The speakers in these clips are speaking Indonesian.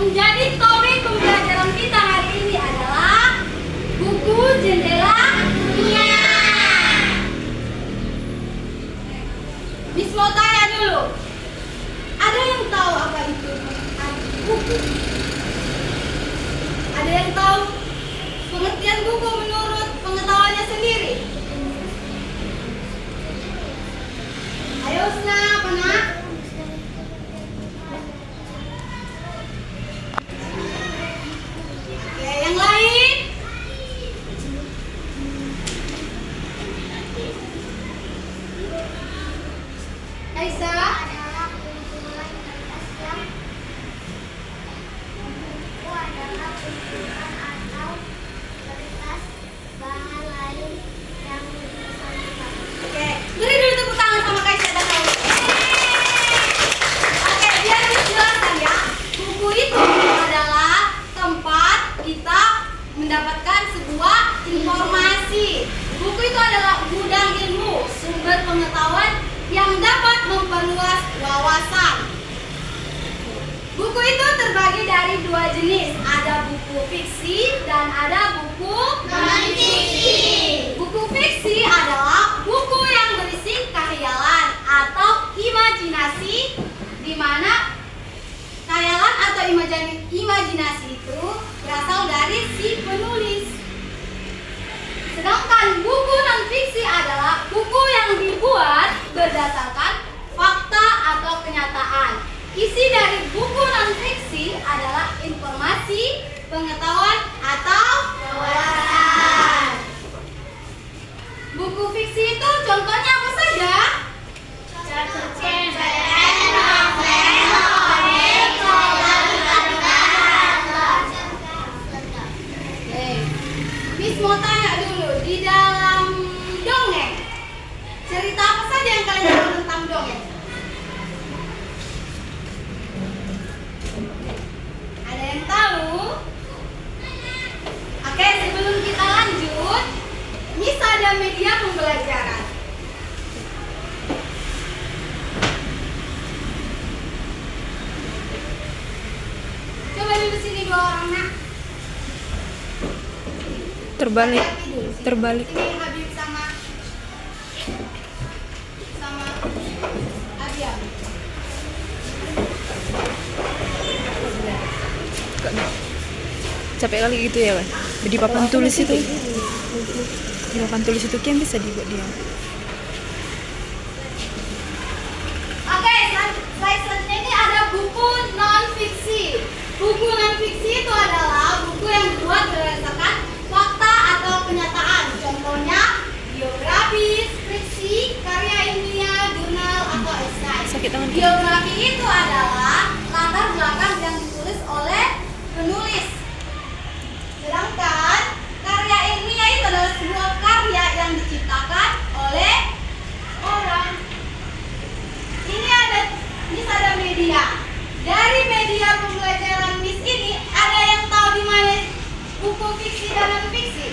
menjadi topik pembelajaran kita hari ini adalah buku Jendela Dunia. Miss mau tanya dulu, ada yang tahu apa itu buku? Ada yang tahu pengertian buku menurut pengetahuannya sendiri? Ayo Usna, apa nak? Oke, yang lain? Aisyah? Beri dulu tepuk tangan sama Kaisya dan Auli. Oke, biar dijelaskan ya. Buku itu adalah tempat kita mendapatkan sebuah informasi. Buku itu adalah gudang ilmu, sumber pengetahuan yang dapat memperluas wawasan. Buku itu terbagi dari dua jenis. Ada buku fiksi dan ada buku non-fiksi. Buku fiksi adalah buku yang berisi khayalan atau imajinasi, di mana khayalan atau imajinasi itu berasal dari si penulis. Sedangkan buku non-fiksi adalah buku yang dibuat berdasarkan fakta atau kenyataan. Isi dari buku non-fiksi adalah informasi, pengetahuan, atau wawasan. Buku fiksi itu contohnya apa saja? Miss mau tanya dulu, di dalam dongeng, cerita apa saja yang kalian tahu tentang dongeng? Ada yang tahu? Oke, sebelum kita lanjut, Miss ada media pembelajaran. Coba dulu sini dua orang nak. Terbalik. Ini Habib sama Abiam. Capek kali gitu ya kan? Di papan tulis itu. Di papan tulis itu kan bisa dibuat dia. Oke, slide selanjutnya ini ada buku non-fiksi. Buku non-fiksi itu adalah buku yang dibuat berdasarkan fakta atau kenyataan. Contohnya biografi, skripsi, karya ilmiah, jurnal, atau esai. Sakit tangan. Biografi itu adalah latar belakang yang ditulis oleh penulis. Sedangkan karya ilmiah itu adalah sebuah karya yang diciptakan oleh orang. Miss ada media. Dari media pembelajaran Miss ini, ada yang tahu di mana buku fiksi dan non fiksi?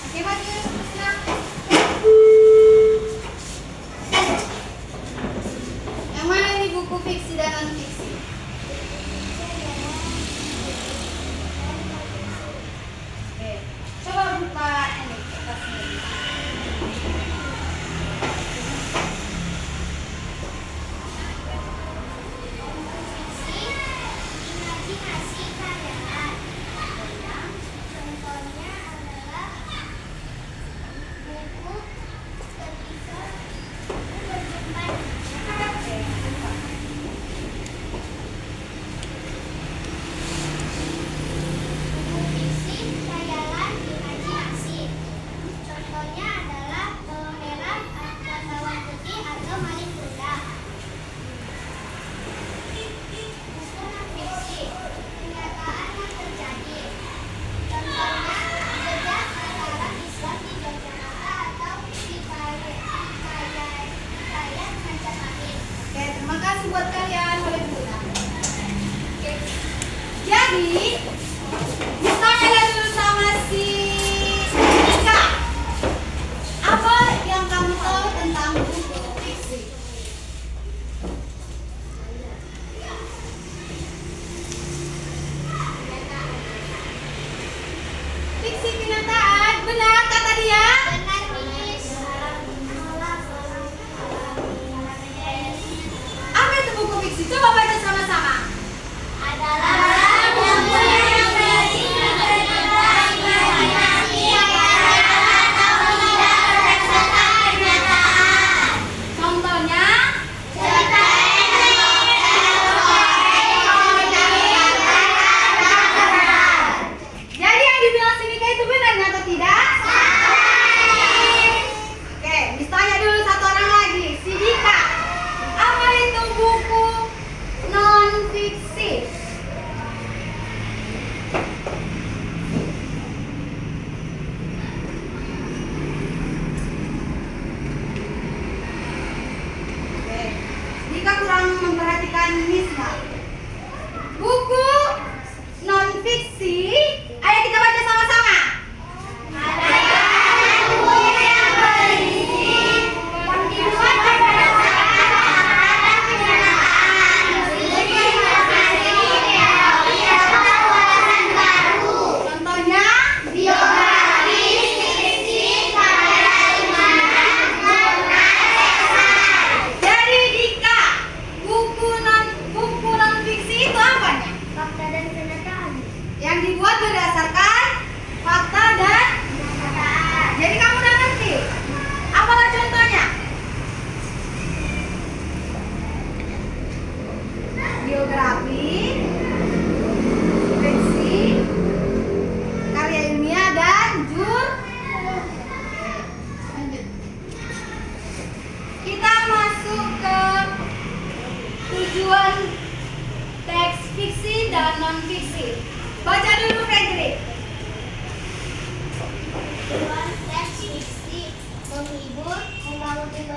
Oke, maju. Yang mana ini buku fiksi dan non fiksi?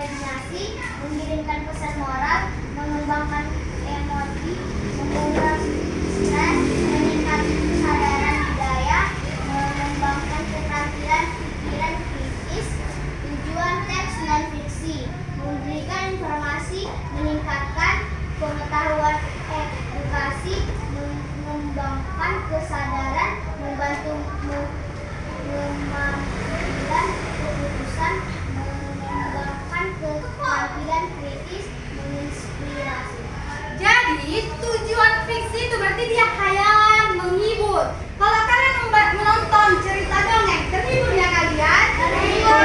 imajinasi, mengirimkan pesan moral, mengembangkan emosi, menguras stres, meningkatkan kesadaran budaya, mengembangkan keterampilan pikiran kritis. Tujuan teks non fiksi: memberikan informasi, meningkatkan pengetahuan edukasi, mengembangkan kesadaran, membantu mengambil keputusan, mengembangkan keterampilan kritis, menginspirasi. Jadi tujuan fiksi itu berarti dia khayalan, menghibur. Kalau kalian menonton cerita dongeng, terhibur ya kalian? Terhibur.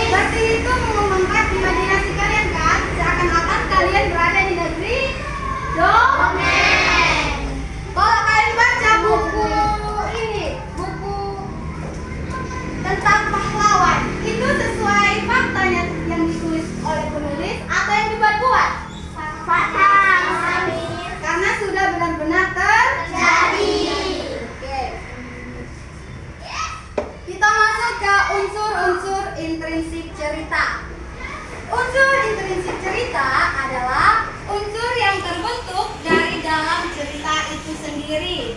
Berarti itu mengembangkan imajinasi kalian kan? Seakan-akan kalian berada di negeri dongeng. Kalau kalian baca buku ini, buku tentang pahlawan, itu sesuai faktanya yang ditulis oleh penulis atau yang dibuat-buat? Fakta. Karena sudah benar-benar terjadi. Oke. Kita masuk ke unsur-unsur intrinsik cerita. Unsur intrinsik cerita adalah unsur yang terbentuk dari dalam cerita itu sendiri.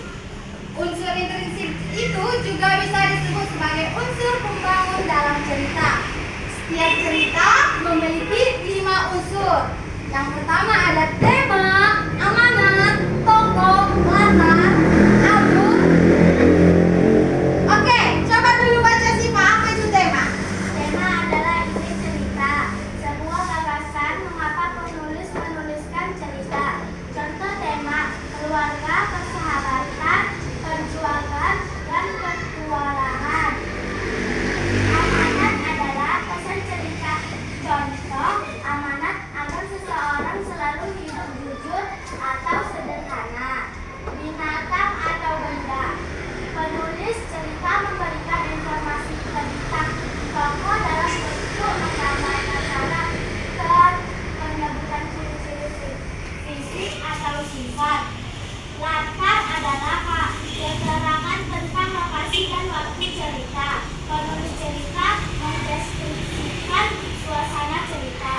Unsur intrinsik itu juga bisa disebut sebagai unsur pembangun dalam cerita. Setiap cerita memiliki 5 unsur. Yang pertama ada tema, amanat, tokoh, latar, alur. Oke, coba dulu baca Siva, apa itu tema? Tema adalah isi cerita, sebuah gagasan mengapa penulis menuliskan cerita. Contoh tema: keluarga, persahabatan, perjuangan, dan petualangan. Amanat adalah pesan cerita. Contoh amanat agar seseorang selalu hidup jujur atau sederhana. Binatang atau benda. Penulis cerita memberikan informasi tentang tokoh dalam bentuk menggambarkan karakter, penyebutan ciri-ciri fisik atau sifat. Latar adalah keterangan tentang lokasi dan waktu cerita. Penulis cerita mendeskripsikan suasana cerita.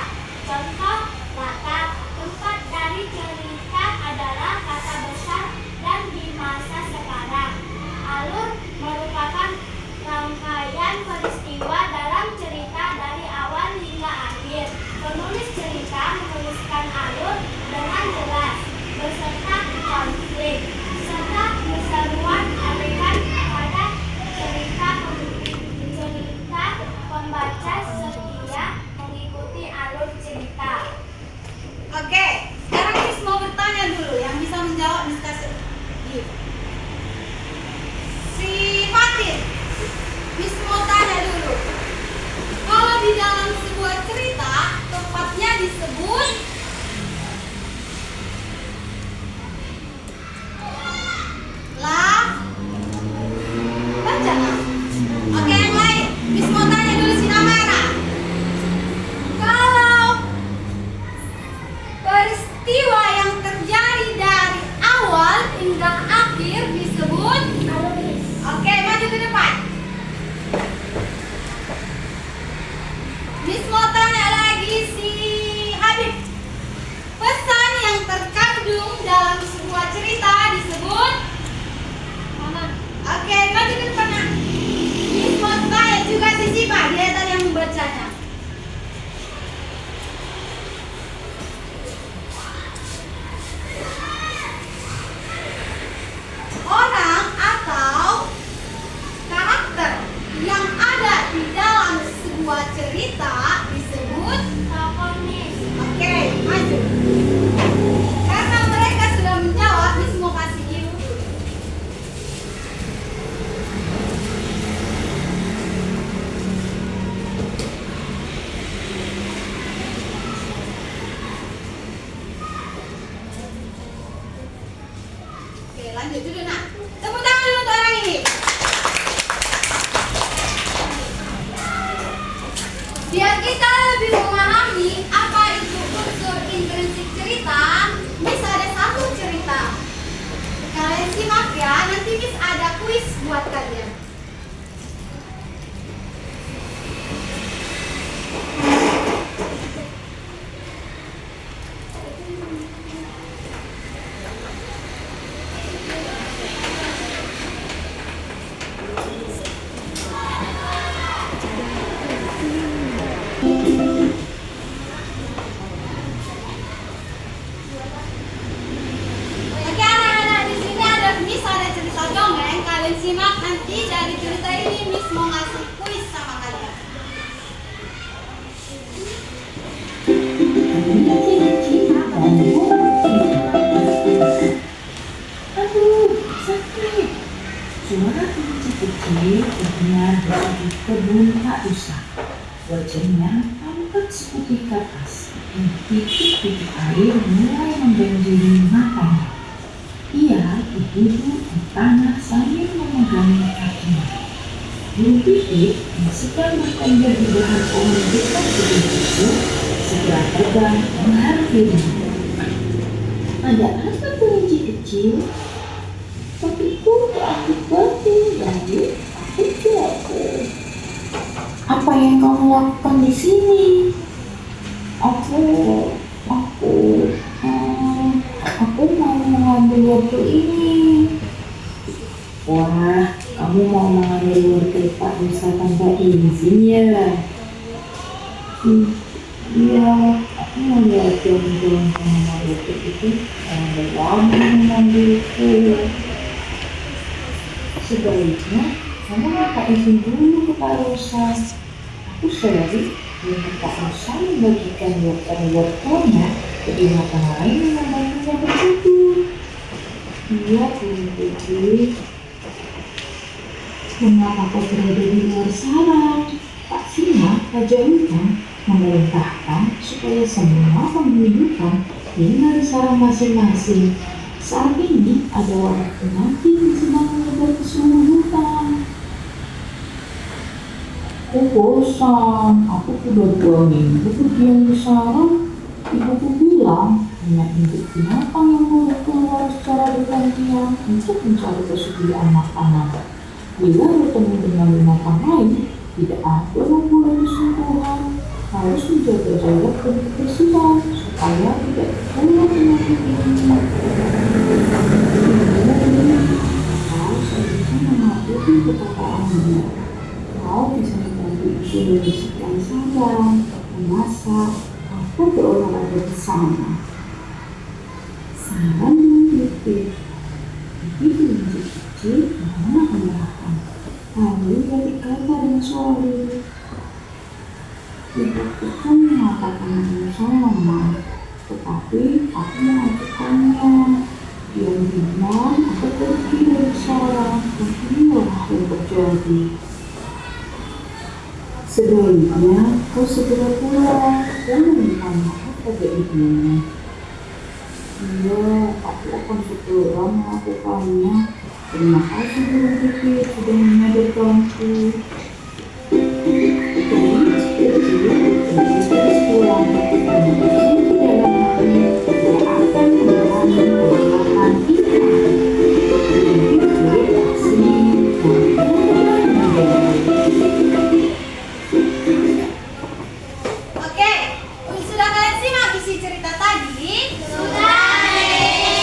Contoh latar: tempat dari cerita adalah kata besar dan di masa sekarang. Alur merupakan rangkaian peristiwa dalam cerita dari awal hingga akhir. Penulis cerita menuliskan alur dengan jelas, beserta konflik, serta keseruan adegan pada cerita pembaca setia mengikuti alur cerita. Oke, sekarang Miss mau bertanya dulu, yang bisa menjawab Miss kasih. Si Fatin, Miss mau tanya dulu. Kalau di dalam sebuah cerita, tepatnya disebut lah. Baca lah. Oke, yang lain. Miss mau tanya dulu si Namara. Kalau peristiwa yang terjadi dari awal hingga akhir disebut Alur. Oke, maju ke depan. Miss mau tanya lagi si Habib. Pesan yang terkandung dalam sebuah cerita disebut Oke, maju ke depan. Nak. Miss mau tanya juga si Siva, dia tadi yang membacanya. Orang atau karakter yang ada di dalam sebuah cerita disebut Protagonis. Oke, maju. Karena mereka sudah menjawab, Miss mau kasih ibu. Oke, lanjut dulu nak. Tepuk tangan dulu untuk orang ini. Biar kita lebih memahami apa itu unsur intrinsik cerita, Miss ada satu cerita. Kalian simak ya, nanti Miss ada kuis buat kalian. Awalnya dia di kebun tak usah. Wajahnya tampak seputih kapas dan titik-titik air mulai membanjiri matanya. Ia duduk di tanah sambil memegangi kakinya. Burung pipit yang sedang bertengger di dahan pohon dekat kebun itu segera terbang menghampirinya. Ada apa kelinci kecil? Papiku aku batin dari aku jatuh. Apa yang kamu lakukan di sini? Aku mau mengambil wortel ini. Wah, kamu mau mengambil wortel Pak Musa tanpa izin ya? Iya, aku mau lihat jalan-jalan sama wortel itu. Kamu mengambilku. Sebaiknya kamu minta izin dulu ke Pak Musa. Aku sering minta Pak Musa membagikan wortel-wortelnya ke binatang lain yang membantunya bertutur. Iya, Putri. Mengapa kau berada di luar sarang? Pak Singa, Raja Hutan, memerintahkan supaya semua penghuni hutan tinggal di sarang masing-masing. Saat ini ada warak penyakit yang sedang menyebar ke seluruh hutan. Aku bosan, aku sudah 2 minggu berdiam di sarang. Ibuku bilang hanya induk binatang yang boleh keluar secara bergantian untuk mencari kesediaan makanan. Bila bertemu dengan binatang lain, tidak ada yang boleh bersentuhan. Harus menjaga jarak dan kebersihan supaya tidak tertular penyakit ini. Kau seharusnya mematuhi perkataan dia. Kau bisa membantu ibu membersihkan sarang, memasak, atau berolahraga bersama. Saran dan kritik. Begitu kelinci kecil menolak menyerahkan. Lalu dia berkata dengan sorry. Ibuku kan mengatakan nama saya lemah, tetapi aku mengajukannya. Diam-diam aku pergi dari sarang dan inilah yang terjadi. Sebaiknya kau segera pulang dan meminta maaf pada ibumu. Iya, aku akan segera melakukannya. Terima kasih Burung Pipit sudah menyadarkanku. Kelinci kecil terus pulang dan berkata di dalam hati tidak akan mengulangi perbuatan itu. Burung Pipit asing dan Oke, sudah kalian simak isi cerita tadi? Sudah.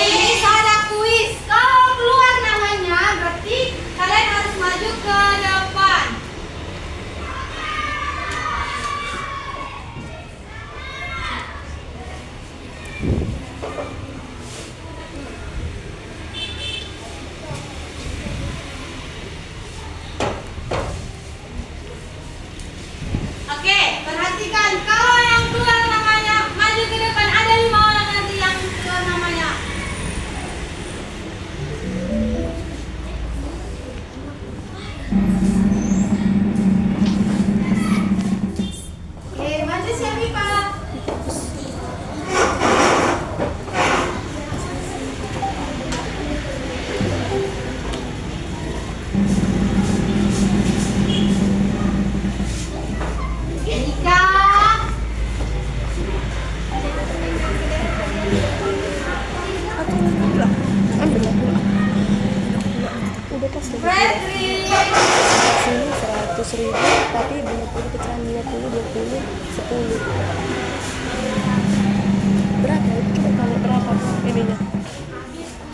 Ini ada kuis. Kalau keluar namanya, berarti kalian harus maju ke depan. Oke, perhatikan kalau yang keluar namanya maju ke depan, ada 5 orang nanti yang keluar namanya. Oke, maju siapa Pak? Ika. Udah pas tuh. Fredrik. Sini 100.000, tapi 20 pecahan 20, 10. Berapa? Coba kamu berapa ininya?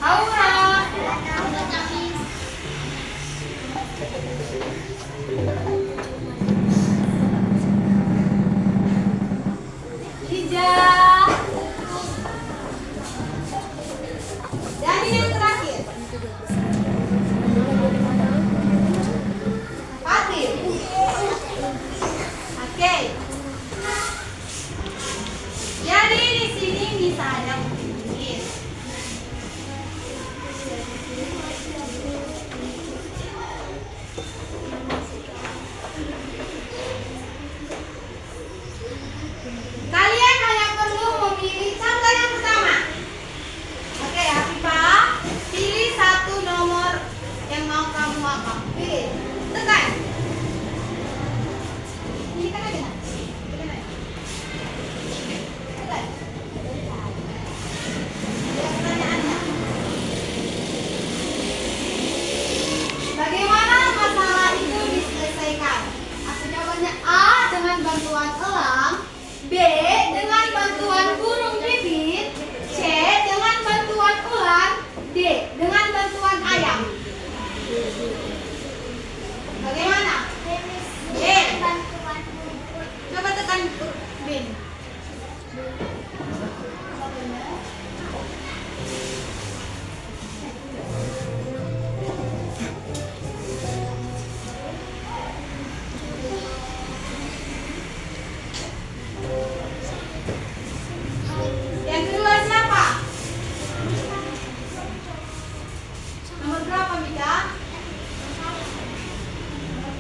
Aura. Hijau. Dan ini yang terakhir. Fatir. Oke. Jadi di sini bisa ada kuis.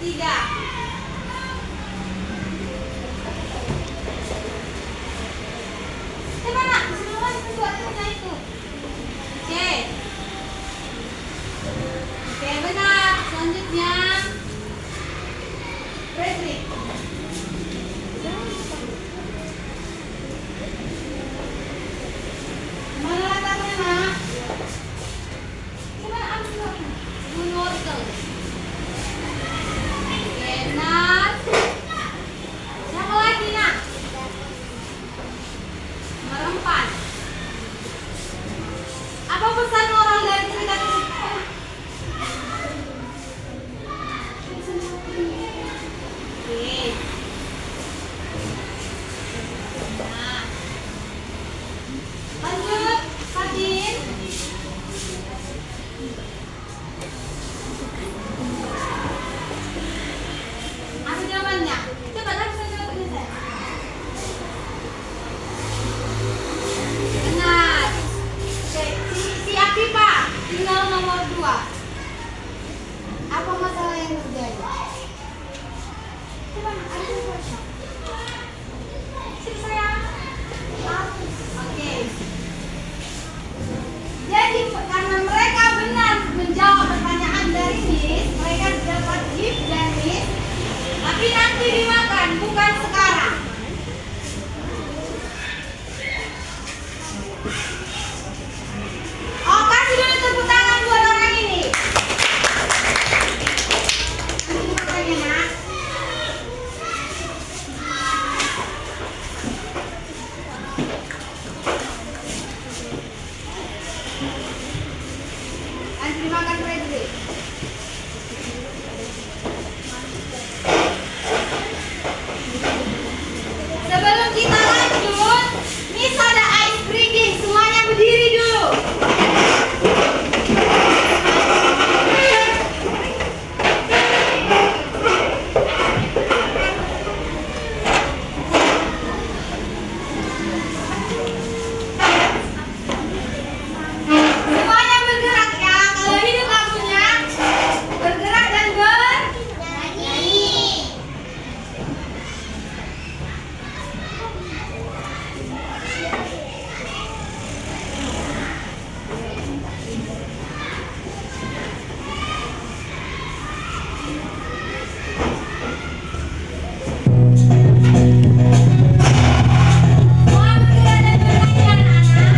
ketiga. Coba nak, semua kedua tengah itu. Oke. Oke, benar. Selanjutnya Fredrik. Mana letaknya, nak? Coba ambil wortel. Oke, Nat. Siapa lagi, nak? Nomor 4. Apa pesan moral dari cerita tersebut? Oke. Nah. Lanjut, Fadin. Apa jawabannya? Coba langsung jawabnya saya. Benar. Oke, si Afifa tinggal nomor 2. Apa masalah yang terjadi? Coba ada question. Sini sayang. Oke. Jadi karena mereka benar menjawab pertanyaan dari Miss, mereka dapat gift dari Miss. Tapi nanti dimakan, bukan sekarang. Oh, kasih dulu tepuk tangan buat orang ini. Nanti dimakannya, nak. Nanti dimakan Fredrik. Sebelum kita lanjut, Miss ada ice breaking. Semuanya berdiri dulu. Semuanya bergerak ya. Kalau hidup lampunya bergerak dan bernyanyi. Semua bergerak dan bernyanyi, anak-anak.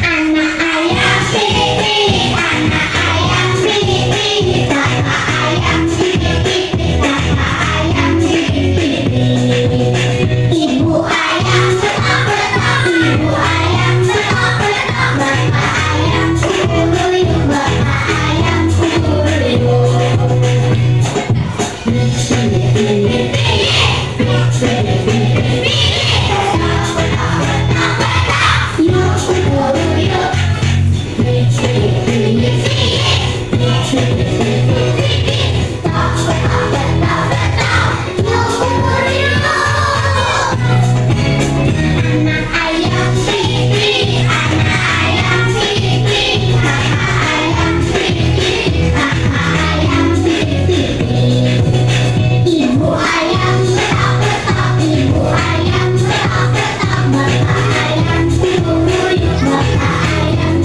Anak ayam pipi, anak ayam pipi, papa ayam pipi, papa ayam pipi. Ibu ayam betok-betok, ibu ayam betok-betok, bapak ayam kukuruyuk, bapak ayam kukuruyuk. Yuk kukuruyuk. Anak ayam pipi, anak ayam pipi, papa ayam pipi, papa ayam pipi. Ibu ayam betok-betok, ibu ayam betok-betok, bapak ayam kukuruyuk, bapak ayam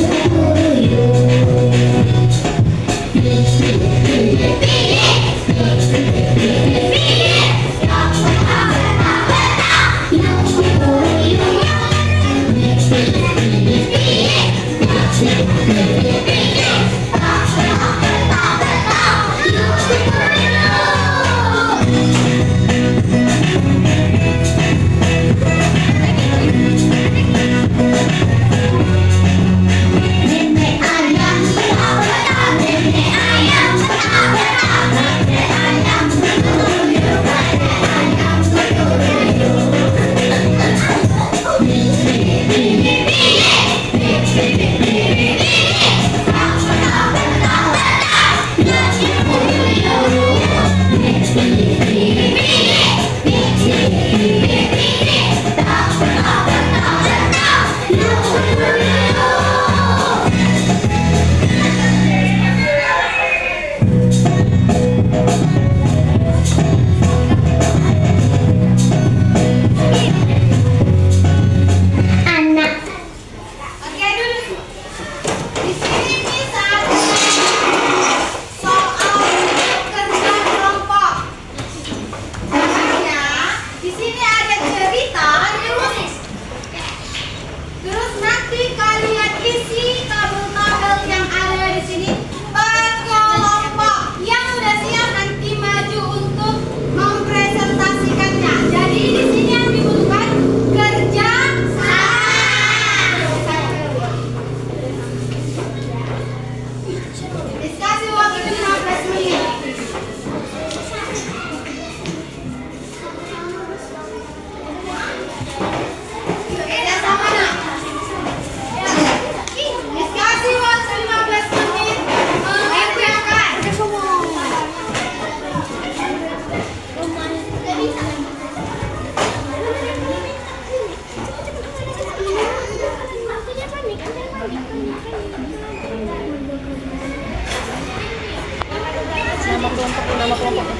Nenek ayam betok-betok, nenek ayam betok-betok, nenek ayam kukuruyuk, nenek ayam kukuruyuk. Nama kelompoknya.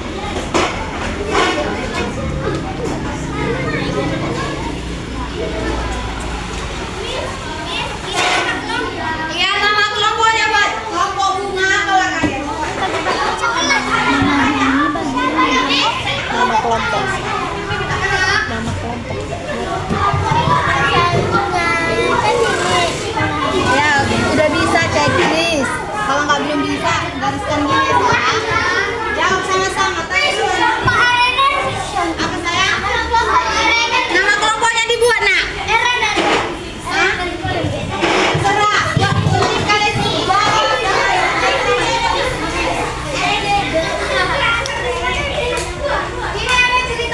Ya, nama kelompoknya, Bud. Kelompok bunga kalau kalian mau. Nama kelompok. Ya, udah bisa checklist. Kalau nggak belum bisa, gariskan gini ya. Jawab sama-sama. Tanya dulu. Apa sayang? Nama kelompoknya dibuat, nak. Hah? Serah. Buat tulis kalian semua. Ini ada cerita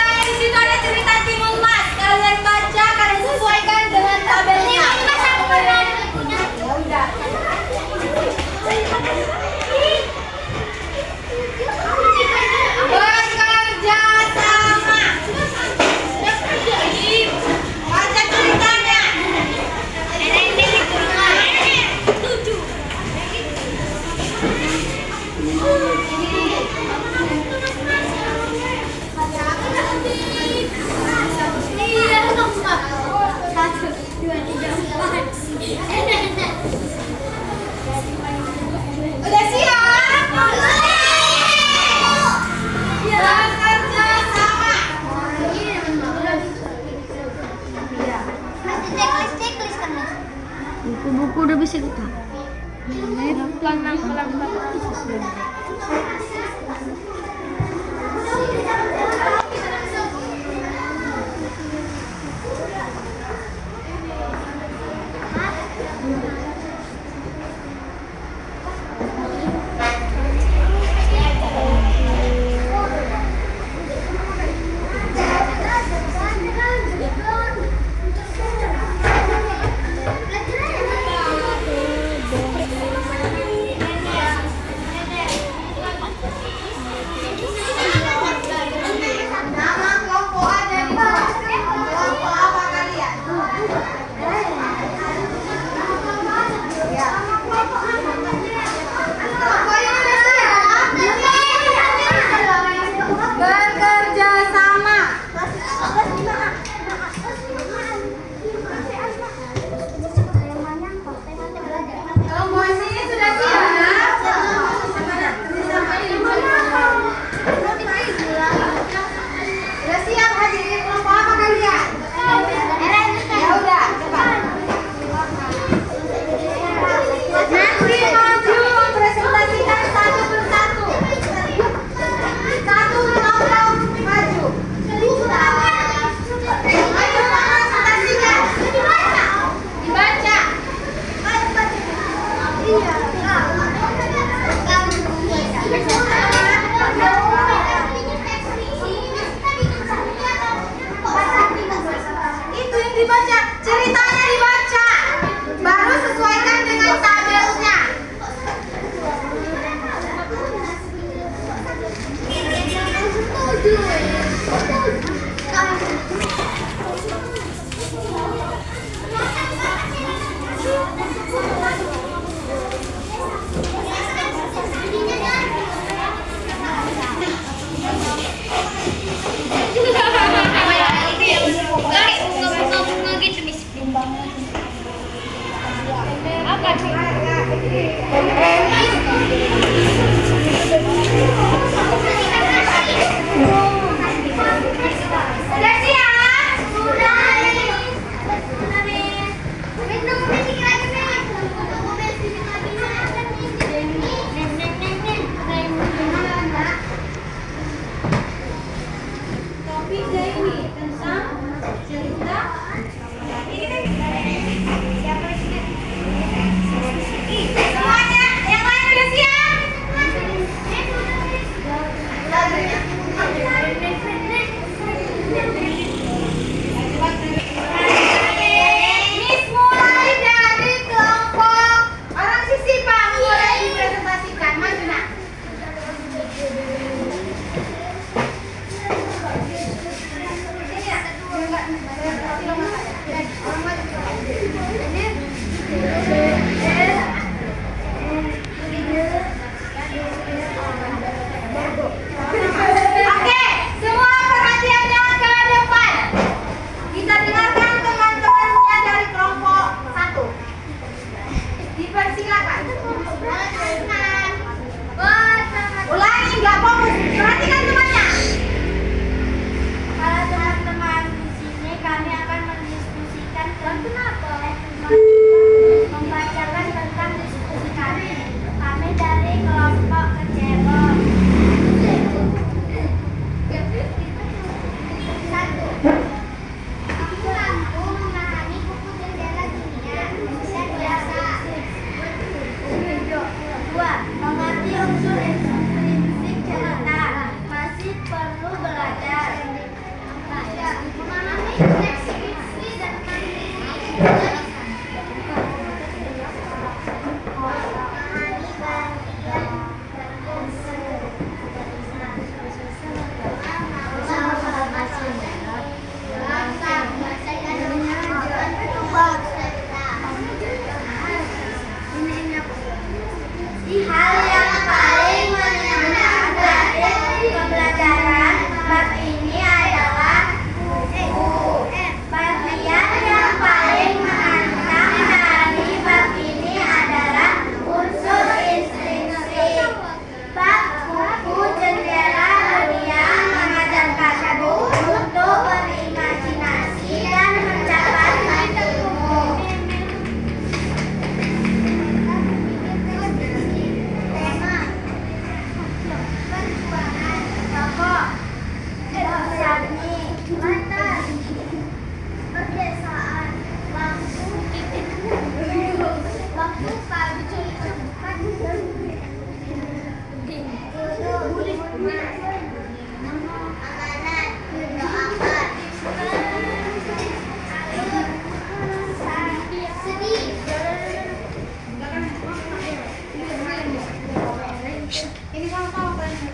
Suaranya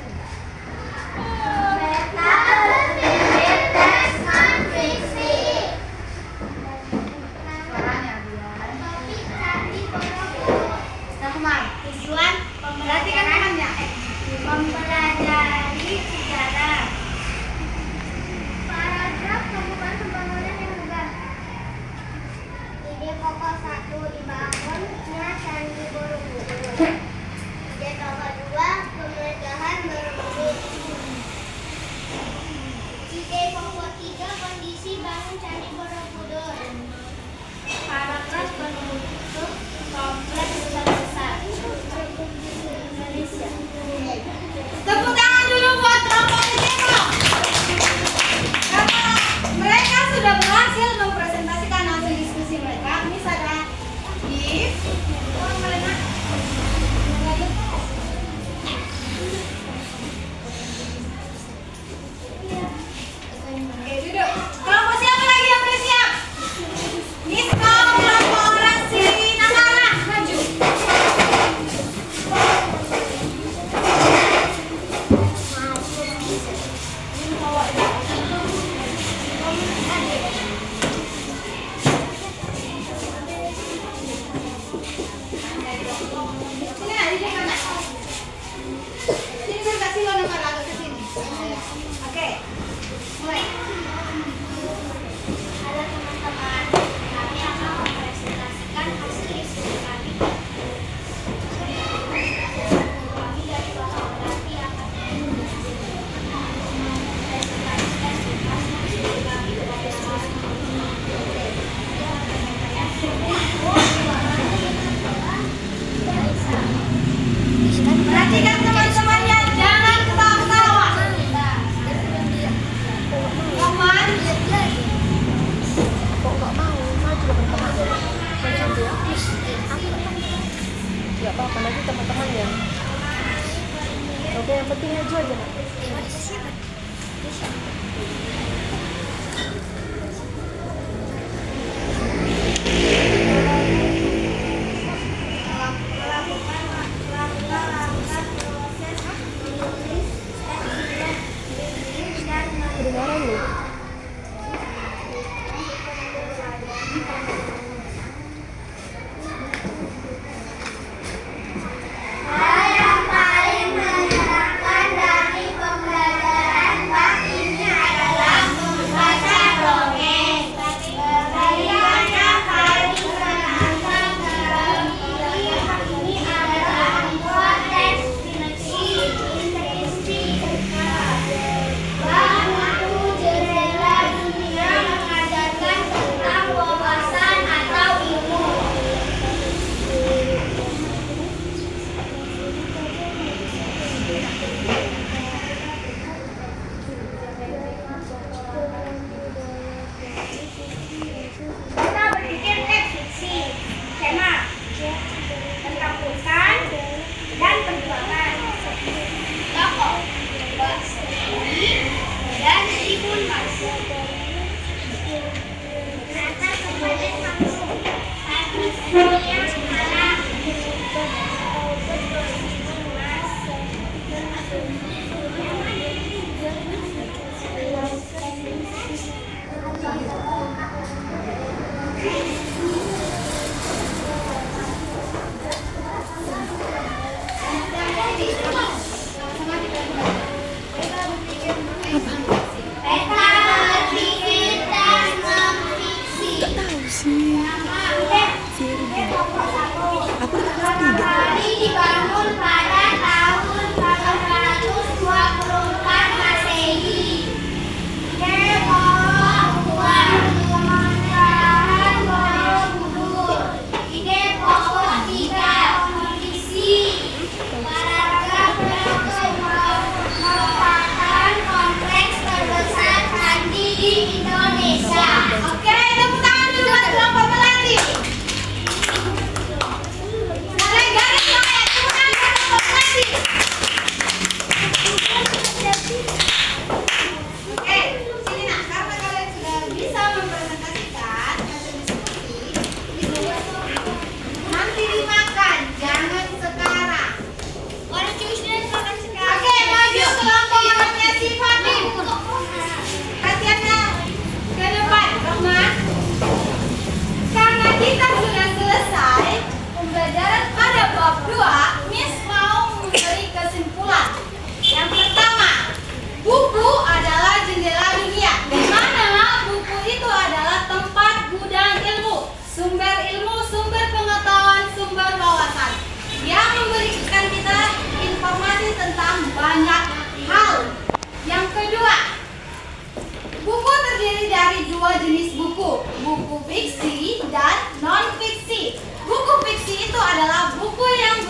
biar. Tujuan perhatikan temannya. Mempelajari sejarah. Paragraf pembukaan pembangunan yang megah. Ide pokok 1 dibangunnya Candi Borobudur. Ide pokok 2 penggeledahan Borobudur. Ide pokok 3 kondisi bangun Candi Borobudur. Paragraf penutup kompleks besar. Indonesia. Tepuk tangan dulu buat kelompok Demo. Karena mereka sudah berhasil mempresentasikan hasil diskusi mereka. Ini ada gift. Oke, duduk. Kelompok siapa lagi yang boleh siap? Nisko, kelompok orasi Nangara, maju. Sini aja deh, mana? Sini saya kasih lo nomor agak ke sini. Oke. Mulai. Halo teman-teman, kami akan mempresentasikan hasil diskusi kami. Kami dari Bapak Berarti akan mempresentasikan hasil diskusi kami kepada Perhatikan teman-temannya, jangan ketawa-ketawa. Aman. Gak apa-apa, nanti teman-teman ya. Oke, yang penting maju aja. Kedengaran loh. Hal yang paling menyenangkan dari pembelajaran bab ini adalah membaca dongeng. Bagaimana paling menyenangkan dalam ini adalah membuat deskripsi. Bangku jendela dunia mengajarkan tentang wawasan atau ilmu. Kita berpikir fiksi, tema tentang hutan dan perjuangan. Tokoh Basturi dan Tribun Mas. Menata kembali langsung habis yang sekarang. Peta berpikir dan memfiksi. Gak tahu sih. Aku Pertama kali dibangun pada tahun 1820. adalah buku yang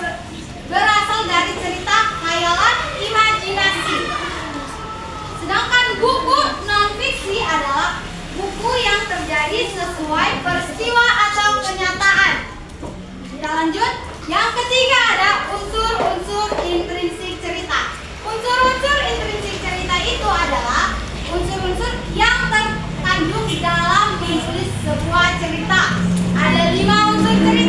berasal dari cerita khayalan imajinasi. Sedangkan buku non-fiksi adalah buku yang terjadi sesuai peristiwa atau kenyataan. Kita lanjut. Yang ketiga ada unsur-unsur intrinsik cerita. Unsur-unsur intrinsik cerita itu adalah unsur-unsur yang terkandung dalam menulis sebuah cerita. Ada 5 unsur cerita.